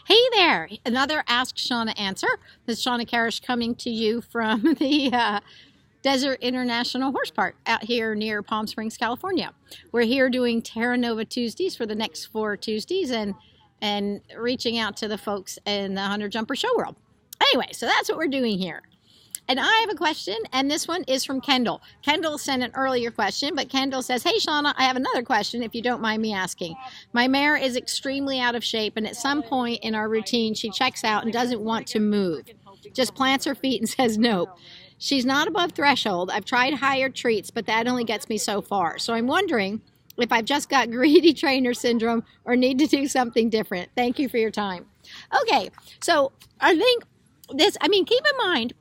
Hey there, another Ask Shawna answer. This is Shawna Karrasch coming to you from the Desert International Horse Park out here near Palm Springs, California. We're here doing Terra Nova Tuesdays for the next 4 Tuesdays and reaching out to the folks in the Hunter Jumper Show world. Anyway, so that's what we're doing here. And I have a question, and this one is from Kendall. Kendall sent an earlier question, but Kendall says, hey, Shawna, I have another question if you don't mind me asking. My mare is extremely out of shape, and at some point in our routine, she checks out and doesn't want to move. Just plants her feet and says nope. She's not above threshold. I've tried higher treats, but that only gets me so far. So I'm wondering if I've just got greedy trainer syndrome or need to do something different. Thank you for your time. Okay, so I think keep in mind,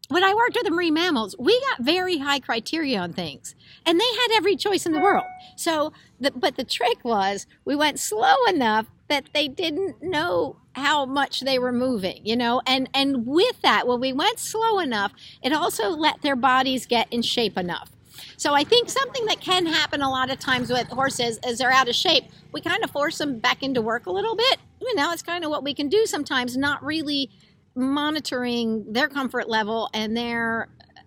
when I worked with the marine mammals, we got very high criteria on things, and they had every choice in the world. So, but the trick was we went slow enough that they didn't know how much they were moving, and with that, when we went slow enough, it also let their bodies get in shape enough. So I think something that can happen a lot of times with horses is they're out of shape. We kind of force them back into work a little bit. It's kind of what we can do sometimes, not really monitoring their comfort level and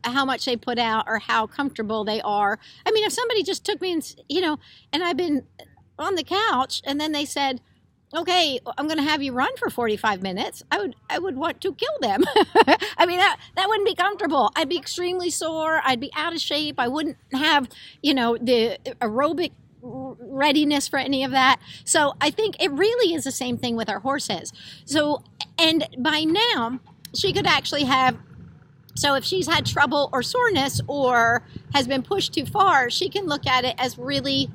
how much they put out or how comfortable they are. If somebody just took me and I've been on the couch and then they said, okay, I'm going to have you run for 45 minutes, I would want to kill them. That wouldn't be comfortable. I'd be extremely sore. I'd be out of shape. I wouldn't have, the aerobic readiness for any of that. So I think it really is the same thing with our horses. So, and by now she could actually have, so if she's had trouble or soreness or has been pushed too far, she can look at it as really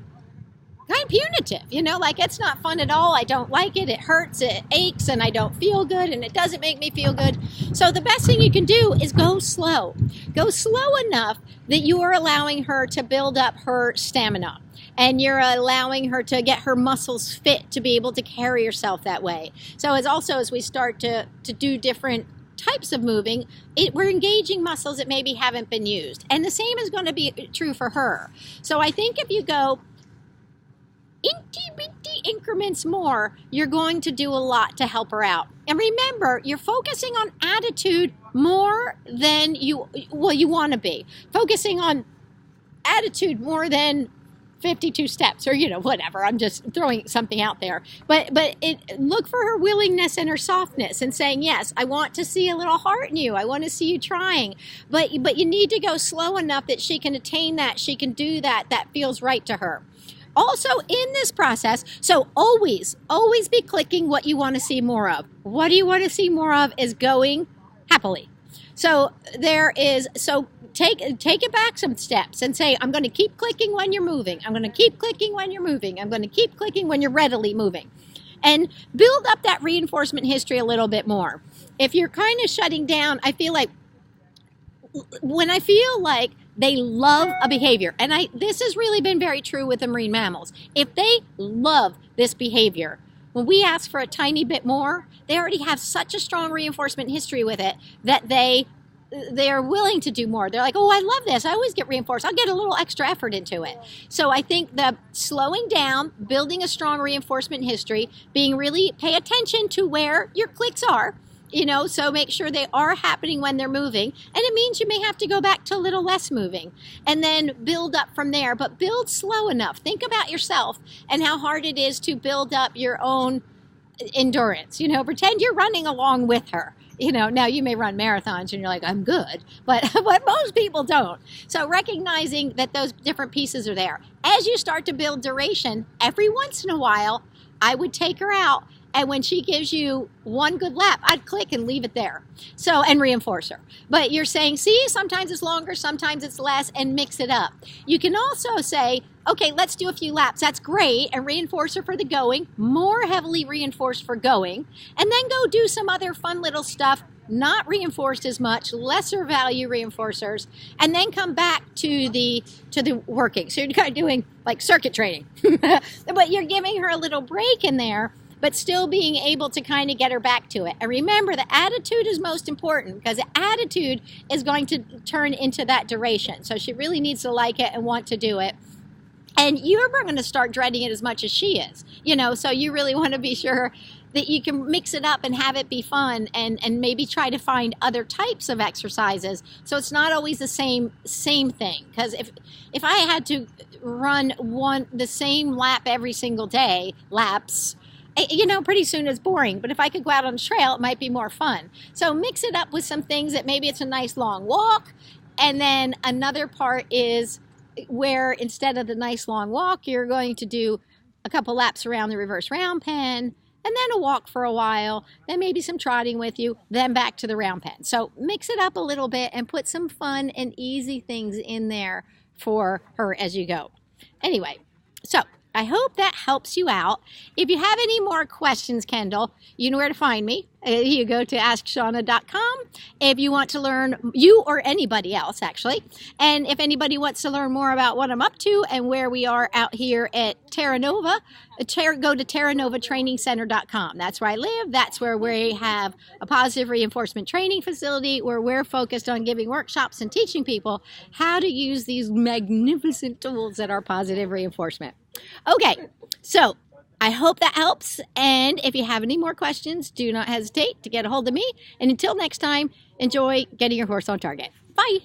kind of punitive, like it's not fun at all. I don't like it. It hurts, it aches, and I don't feel good, and it doesn't make me feel good. So the best thing you can do is go slow. Go slow enough that you are allowing her to build up her stamina, and you're allowing her to get her muscles fit to be able to carry herself that way. So as we start to do different types of moving, we're engaging muscles that maybe haven't been used. And the same is going to be true for her. So I think if you go itty-bitty increments more, you're going to do a lot to help her out. And remember, you're focusing on attitude more than you want to be. Focusing on attitude more than 52 steps or, whatever. I'm just throwing something out there. But look for her willingness and her softness and saying, yes, I want to see a little heart in you. I want to see you trying. But you need to go slow enough that she can attain that. She can do that. That feels right to her. Also in this process, so always be clicking what you want to see more of. What do you want to see more of is going happily. So take it back some steps and say, I'm going to keep clicking when you're moving. I'm going to keep clicking when you're moving. I'm going to keep clicking when you're readily moving. And build up that reinforcement history a little bit more. If you're kind of shutting down, when I feel like they love a behavior, and this has really been very true with the marine mammals. If they love this behavior, when we ask for a tiny bit more, they already have such a strong reinforcement history with it that they're willing to do more. They're like, oh, I love this. I always get reinforced. I'll get a little extra effort into it. So I think the slowing down, building a strong reinforcement history, pay attention to where your clicks are, so make sure they are happening when they're moving. And it means you may have to go back to a little less moving and then build up from there, but build slow enough. Think about yourself and how hard it is to build up your own endurance. Pretend you're running along with her. Now you may run marathons and you're like, I'm good, but most people don't. So recognizing that those different pieces are there. As you start to build duration, every once in a while, I would take her out. And when she gives you one good lap, I'd click and leave it there. And reinforce her. But you're saying, see, sometimes it's longer, sometimes it's less, and mix it up. You can also say, okay, let's do a few laps. That's great. And reinforce her for the going, more heavily reinforced for going. And then go do some other fun little stuff, not reinforced as much, lesser value reinforcers, and then come back to the working. So you're kind of doing like circuit training. But you're giving her a little break in there, but still being able to kind of get her back to it. And remember, the attitude is most important because the attitude is going to turn into that duration. So she really needs to like it and want to do it. And you're going to start dreading it as much as she is, so you really want to be sure that you can mix it up and have it be fun, and maybe try to find other types of exercises so it's not always the same thing. Because if I had to run the same lap every single day, laps, you know, pretty soon it's boring. But if I could go out on the trail, it might be more fun. So mix it up with some things that maybe it's a nice long walk, and then another part is where instead of the nice long walk, you're going to do a couple laps around the reverse round pen, and then a walk for a while, then maybe some trotting with you, then back to the round pen. So mix it up a little bit and put some fun and easy things in there for her as you go. Anyway, so I hope that helps you out. If you have any more questions, Kendall, you know where to find me. You go to askshawna.com if you want to learn, you or anybody else actually. And if anybody wants to learn more about what I'm up to and where we are out here at Terra Nova, go to terranovatrainingcenter.com. That's where I live. That's where we have a positive reinforcement training facility where we're focused on giving workshops and teaching people how to use these magnificent tools that are positive reinforcement. Okay, so I hope that helps. And if you have any more questions, do not hesitate to get a hold of me. And until next time, enjoy getting your horse on target. Bye.